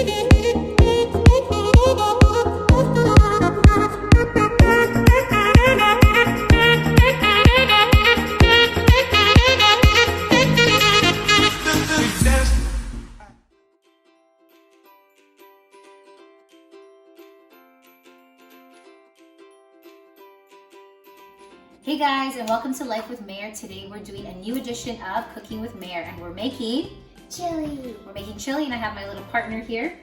Hey guys, and welcome to Life with Mayor. Today we're doing a new edition of Cooking with Mayor, and we're making chili. We're making chili, and I have my little partner here.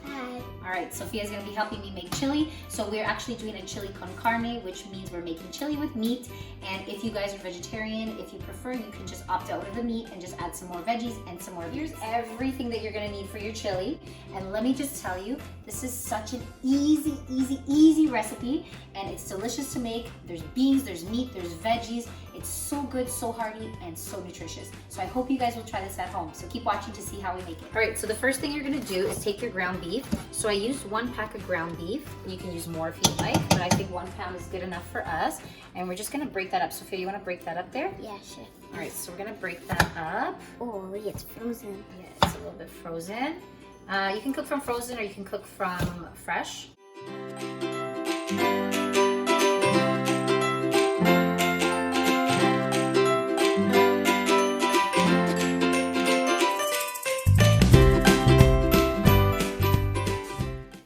Hi. All right, Sophia's gonna be helping me make chili. So we're actually doing a chili con carne, which means we're making chili with meat. And if you guys are vegetarian, if you prefer, you can just opt out of the meat and just add some more veggies and some more. Here's everything that you're gonna need for your chili. And let me just tell you, this is such an easy recipe, and it's delicious to make. There's beans, there's meat, there's veggies. It's so good, so hearty, and so nutritious. So I hope you guys will try this at home. So keep watching to see how we make it. All right, so the first thing you're gonna do is take your ground beef. So I used 1 pack of ground beef. You can use more if you'd like, but I think 1 pound is good enough for us. And we're just gonna break that up. Sophia, you wanna break that up there? Yeah, sure. All right, so we're gonna break that up. Oh, it's frozen. Yeah, it's a little bit frozen. You can cook from frozen or you can cook from fresh.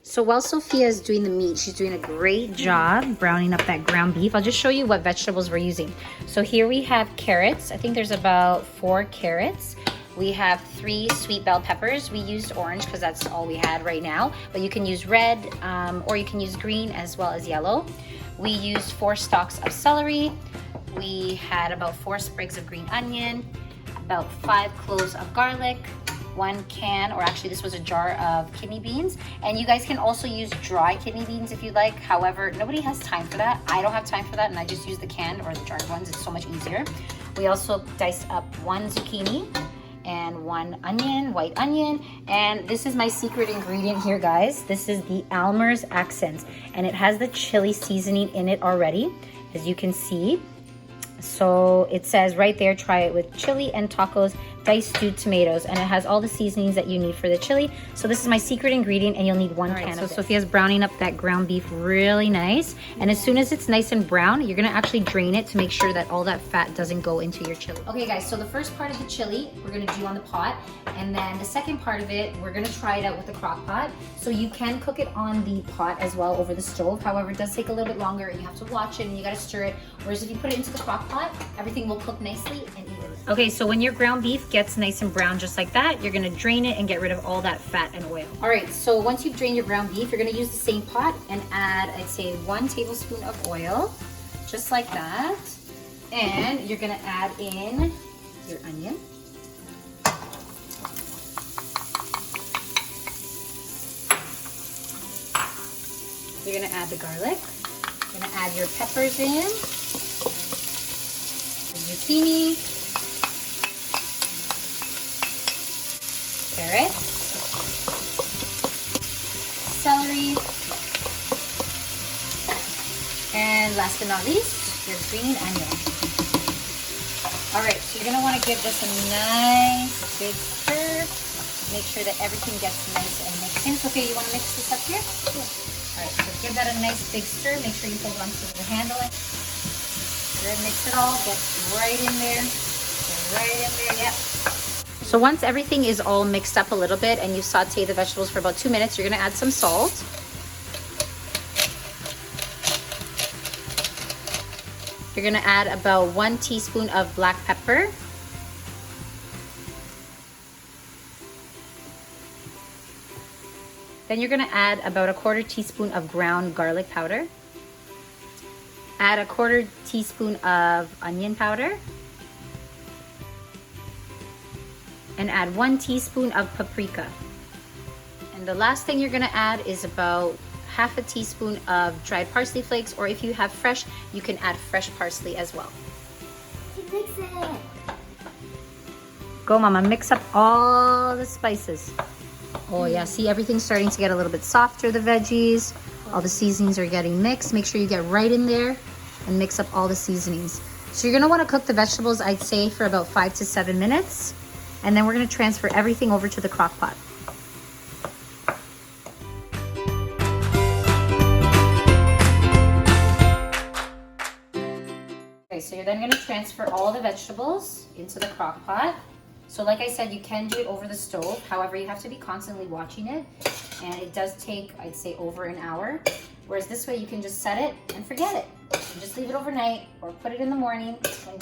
So while Sophia is doing the meat, she's doing a great job browning up that ground beef. I'll just show you what vegetables we're using. So here we have carrots. I think there's about 4 carrots. We have 3 sweet bell peppers. We used orange because that's all we had right now, but you can use red or you can use green as well as yellow. We used 4 stalks of celery. We had about 4 sprigs of green onion, about 5 cloves of garlic, 1 can, or actually this was a jar of kidney beans. And you guys can also use dry kidney beans if you'd like. However, nobody has time for that. I don't have time for that, and I just use the canned or the jarred ones. It's so much easier. We also diced up 1 zucchini and 1 onion, white onion. And this is my secret ingredient here, guys. This is the Almer's Accents, and it has the chili seasoning in it already, as you can see. So it says right there, try it with chili and tacos, diced stewed tomatoes, and it has all the seasonings that you need for the chili. So this is my secret ingredient, and you'll need 1 can of it. So Sophia's browning up that ground beef really nice, and as soon as it's nice and brown, you're gonna actually drain it to make sure that all that fat doesn't go into your chili. Okay guys, so the first part of the chili we're gonna do on the pot, and then the second part of it we're gonna try it out with the crock pot. So you can cook it on the pot as well over the stove. However, it does take a little bit longer, and you have to watch it and you gotta stir it. Whereas if you put it into the crock pot, everything will cook nicely and evenly. Okay, so when your ground beef gets nice and brown just like that, you're gonna drain it and get rid of all that fat and oil. All right, so once you've drained your ground beef, you're gonna use the same pot and add, I'd say 1 tablespoon of oil, just like that. And you're gonna add in your onion. You're gonna add the garlic. You're gonna add your peppers in, the zucchini, carrots, celery, and last but not least, your green onion. All right, so you're gonna wanna give this a nice big stir. Make sure that everything gets nice and mixed in. So, okay, you wanna mix this up here? Yeah. All right, so give that a nice big stir. Make sure you hold on to the handle. Good, mix it all, get right in there. Get right in there, yep. So once everything is all mixed up a little bit and you saute the vegetables for about 2 minutes, you're gonna add some salt. You're gonna add about 1 teaspoon of black pepper. Then you're gonna add about a 1/4 teaspoon of ground garlic powder. Add a 1/4 teaspoon of onion powder. And add 1 teaspoon of paprika. And the last thing you're gonna add is about 1/2 teaspoon of dried parsley flakes, or if you have fresh, you can add fresh parsley as well. Mix it. Go, Mama, mix up all the spices. Oh yeah, see, everything's starting to get a little bit softer, the veggies. All the seasonings are getting mixed. Make sure you get right in there and mix up all the seasonings. So you're gonna wanna cook the vegetables, I'd say, for about 5 to 7 minutes. And then we're gonna transfer everything over to the crock pot. then gonna transfer all the vegetables into the crock pot. So like I said, you can do it over the stove. However, you have to be constantly watching it. And it does take, I'd say, over an hour. Whereas this way you can just set it and forget it. And just leave it overnight or put it in the morning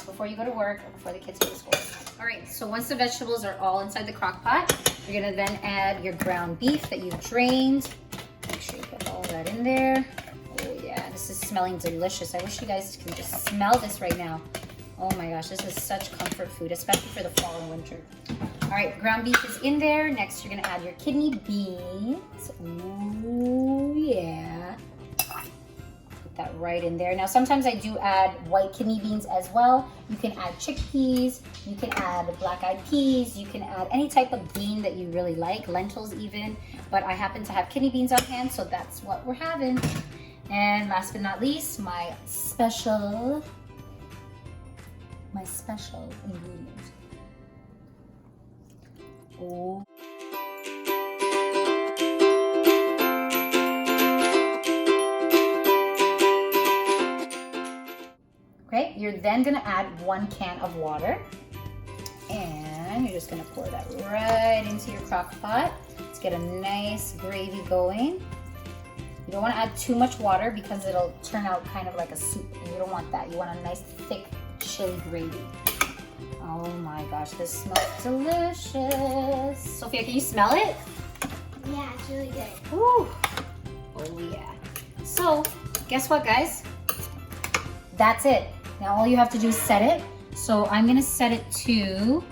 before you go to work or before the kids go to school. All right, so once the vegetables are all inside the crock pot, you're gonna then add your ground beef that you've drained. Make sure you put all that in there. Oh yeah, this is smelling delicious. I wish you guys can just smell this right now. Oh my gosh, this is such comfort food, especially for the fall and winter. All right, ground beef is in there. Next, you're gonna add your kidney beans. Ooh, yeah. Put that right in there. Now, sometimes I do add white kidney beans as well. You can add chickpeas. You can add black-eyed peas. You can add any type of bean that you really like, lentils even. But I happen to have kidney beans on hand, so that's what we're having. And last but not least, my special ingredient. Oh. Okay, you're then gonna add 1 can of water. And you're just gonna pour that right into your crock pot. Let's get a nice gravy going. You don't wanna add too much water because it'll turn out kind of like a soup. And you don't want that. You want a nice thick chili gravy. Oh my gosh, this smells delicious. Sophia, can you smell it? Yeah, it's really good. Ooh. Oh yeah. So, guess what, guys? That's it. Now all you have to do is set it. So I'm gonna set it to,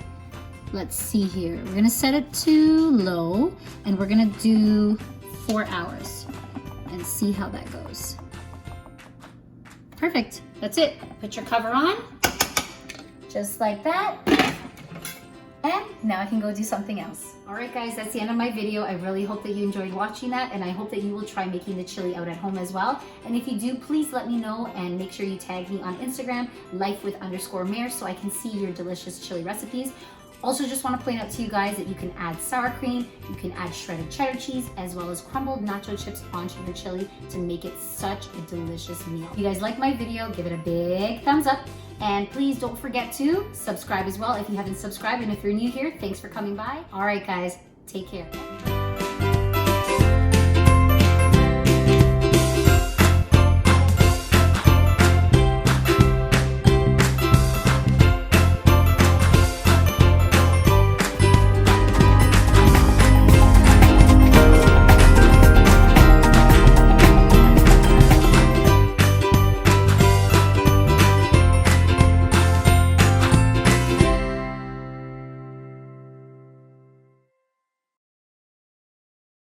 let's see here. We're gonna set it to low and we're gonna do 4 hours and see how that goes. Perfect, that's it. Put your cover on, just like that. And now I can go do something else. All right guys, that's the end of my video. I really hope that you enjoyed watching that, and I hope that you will try making the chili out at home as well. And if you do, please let me know and make sure you tag me on Instagram, lifewith_Mare, so I can see your delicious chili recipes. Also, just want to point out to you guys that you can add sour cream, you can add shredded cheddar cheese, as well as crumbled nacho chips onto your chili to make it such a delicious meal. If you guys like my video, give it a big thumbs up. And please don't forget to subscribe as well if you haven't subscribed. And if you're new here, thanks for coming by. All right, guys, take care.